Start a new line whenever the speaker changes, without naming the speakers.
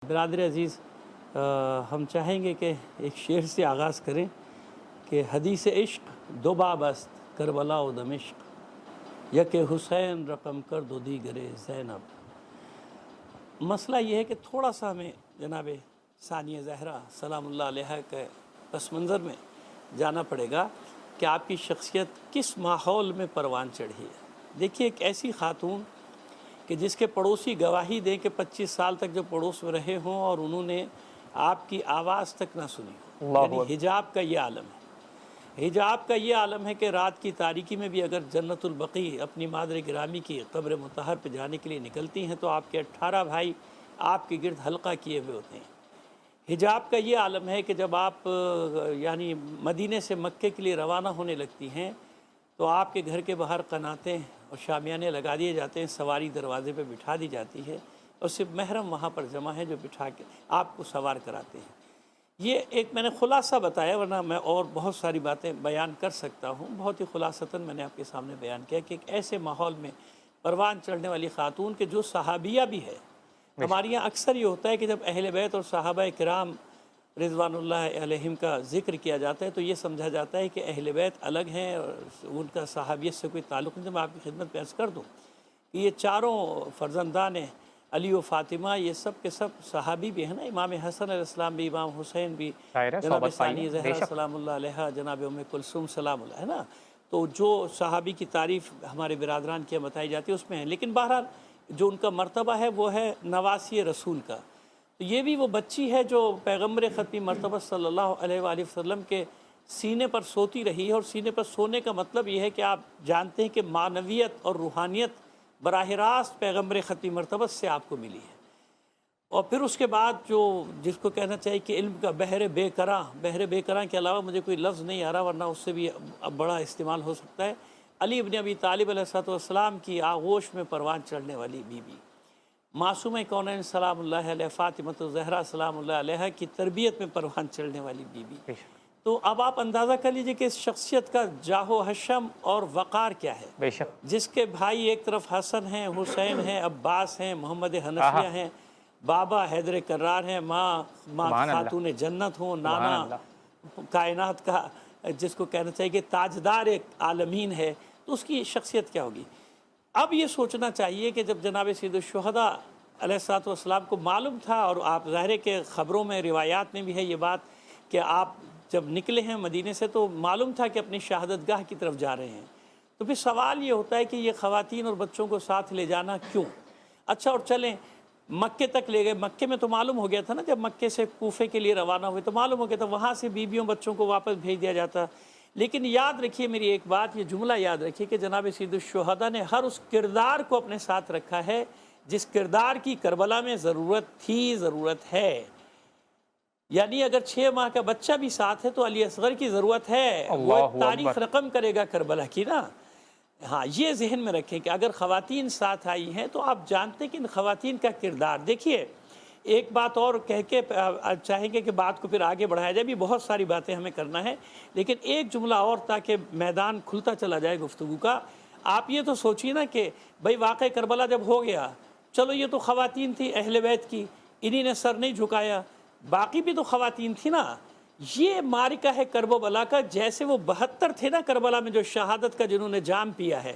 برادر عزیز، ہم چاہیں گے کہ ایک شعر سے آغاز کریں کہ حدیث عشق دو باب است کربلا و دمشق، یک حسین رقم کر دو دیگر زینب۔ مسئلہ یہ ہے کہ تھوڑا سا ہمیں جناب ثانیہ زہرا سلام اللہ علیہ کے پس منظر میں جانا پڑے گا کہ آپ کی شخصیت کس ماحول میں پروان چڑھی ہے۔ دیکھیے، ایک ایسی خاتون کہ جس کے پڑوسی گواہی دیں کہ 25 سال تک جو پڑوس میں رہے ہوں اور انہوں نے آپ کی آواز تک نہ سنی ہو، یعنی حجاب کا یہ عالم ہے۔ حجاب کا یہ عالم ہے کہ رات کی تاریکی میں بھی اگر جنت البقیع اپنی مادر گرامی کی قبر مطہر پہ جانے کے لیے نکلتی ہیں تو آپ کے 18 بھائی آپ کے گرد حلقہ کیے ہوئے ہوتے ہیں۔ حجاب کا یہ عالم ہے کہ جب آپ یعنی مدینے سے مکے کے لیے روانہ ہونے لگتی ہیں تو آپ کے گھر کے باہر قناتیں اور شامیانے لگا دیے جاتے ہیں، سواری دروازے پہ بٹھا دی جاتی ہے اور صرف محرم وہاں پر جمع ہے جو بٹھا کے آپ کو سوار کراتے ہیں۔ یہ ایک میں نے خلاصہ بتایا، ورنہ میں اور بہت ساری باتیں بیان کر سکتا ہوں۔ بہت ہی خلاصتاً میں نے آپ کے سامنے بیان کیا کہ ایک ایسے ماحول میں پروان چڑھنے والی خاتون کہ جو صحابیہ بھی ہے۔ ہمارے یہاں اکثر یہ ہوتا ہے کہ جب اہل بیت اور صحابہ کرام رضوان اللہ علیہم کا ذکر کیا جاتا ہے تو یہ سمجھا جاتا ہے کہ اہل بیت الگ ہیں اور ان کا صحابیت سے کوئی تعلق نہیں۔ میں آپ کی خدمت میں عرض کر دوں کہ یہ چاروں فرزندان علی و فاطمہ یہ سب کے سب صحابی بھی ہیں نا۔ امام حسن علیہ السلام بھی، امام حسین بھی، جناب ثانیہ زہرا سلام اللہ علیہ، جناب ام کلثوم سلام اللہ ہے نا۔ تو جو صحابی کی تعریف ہمارے برادران کی بتائی جاتی ہے اس میں ہے، لیکن بہرحال جو ان کا مرتبہ ہے وہ ہے نواسی رسول کا۔ تو یہ بھی وہ بچی ہے جو پیغمبر ختمی مرتبہ صلی اللہ علیہ وآلہ وسلم کے سینے پر سوتی رہی ہے، اور سینے پر سونے کا مطلب یہ ہے کہ آپ جانتے ہیں کہ معنویت اور روحانیت براہ راست پیغمبر ختمی مرتبہ سے آپ کو ملی ہے۔ اور پھر اس کے بعد جو جس کو کہنا چاہیے کہ علم کا بحر بے کراں کے علاوہ مجھے کوئی لفظ نہیں آ رہا، ورنہ اس سے بھی اب بڑا استعمال ہو سکتا ہے، علی ابن ابی طالب علیہ السلام کی آغوش میں پروان چڑھنے والی بی بی، معصومہ کونین سلام اللہ علیہ، فاطمہ الزہرا سلام اللہ علیہ کی تربیت میں پروان چڑھنے والی بی بی۔ تو اب آپ اندازہ کر لیجئے کہ اس شخصیت کا جاہ و حشم اور وقار کیا ہے۔
بے شک
جس کے بھائی ایک طرف حسن ہیں، حسین ہیں، عباس ہیں، محمد حنفیہ ہیں، بابا حیدر کرار ہیں، ماں خاتون جنت ہوں، نانا کائنات کا جس کو کہنا چاہیے کہ تاجدار ایک عالمین ہے، تو اس کی شخصیت کیا ہوگی۔ اب یہ سوچنا چاہیے کہ جب جناب سید الشہداء علیہ السلام کو معلوم تھا، اور آپ ظاہر کے خبروں میں روایات میں بھی ہے یہ بات کہ آپ جب نکلے ہیں مدینے سے تو معلوم تھا کہ اپنی شہادت گاہ کی طرف جا رہے ہیں، تو پھر سوال یہ ہوتا ہے کہ یہ خواتین اور بچوں کو ساتھ لے جانا کیوں؟ اچھا، اور چلیں مکے تک لے گئے، مکے میں تو معلوم ہو گیا تھا نا، جب مکے سے کوفے کے لیے روانہ ہوئے تو معلوم ہو گیا تھا، وہاں سے بیویوں بچوں کو واپس بھیج دیا جاتا۔ لیکن یاد رکھیے میری ایک بات، یہ جملہ یاد رکھیے کہ جناب سید الشہداء نے ہر اس کردار کو اپنے ساتھ رکھا ہے جس کردار کی کربلا میں ضرورت تھی، ضرورت ہے۔ یعنی اگر 6 ماہ کا بچہ بھی ساتھ ہے تو علی اصغر کی ضرورت ہے، وہ تاریخ رقم کرے گا کربلا کی نا۔ ہاں، یہ ذہن میں رکھیں کہ اگر خواتین ساتھ آئی ہیں تو آپ جانتے کہ ان خواتین کا کردار دیکھیے۔ ایک بات اور کہہ کے چاہیں گے کہ بات کو پھر آگے بڑھایا جائے، بھی بہت ساری باتیں ہمیں کرنا ہے، لیکن ایک جملہ اور تاکہ میدان کھلتا چلا جائے گفتگو کا۔ آپ یہ تو سوچیے نا کہ بھئی واقعہ کربلا جب ہو گیا، چلو یہ تو خواتین تھی اہل بیت کی، انہی نے سر نہیں جھکایا، باقی بھی تو خواتین تھی نا۔ یہ معرکہ ہے کرب و بلا کا، جیسے وہ 72 تھے نا کربلا میں جو شہادت کا جنہوں نے جام پیا ہے،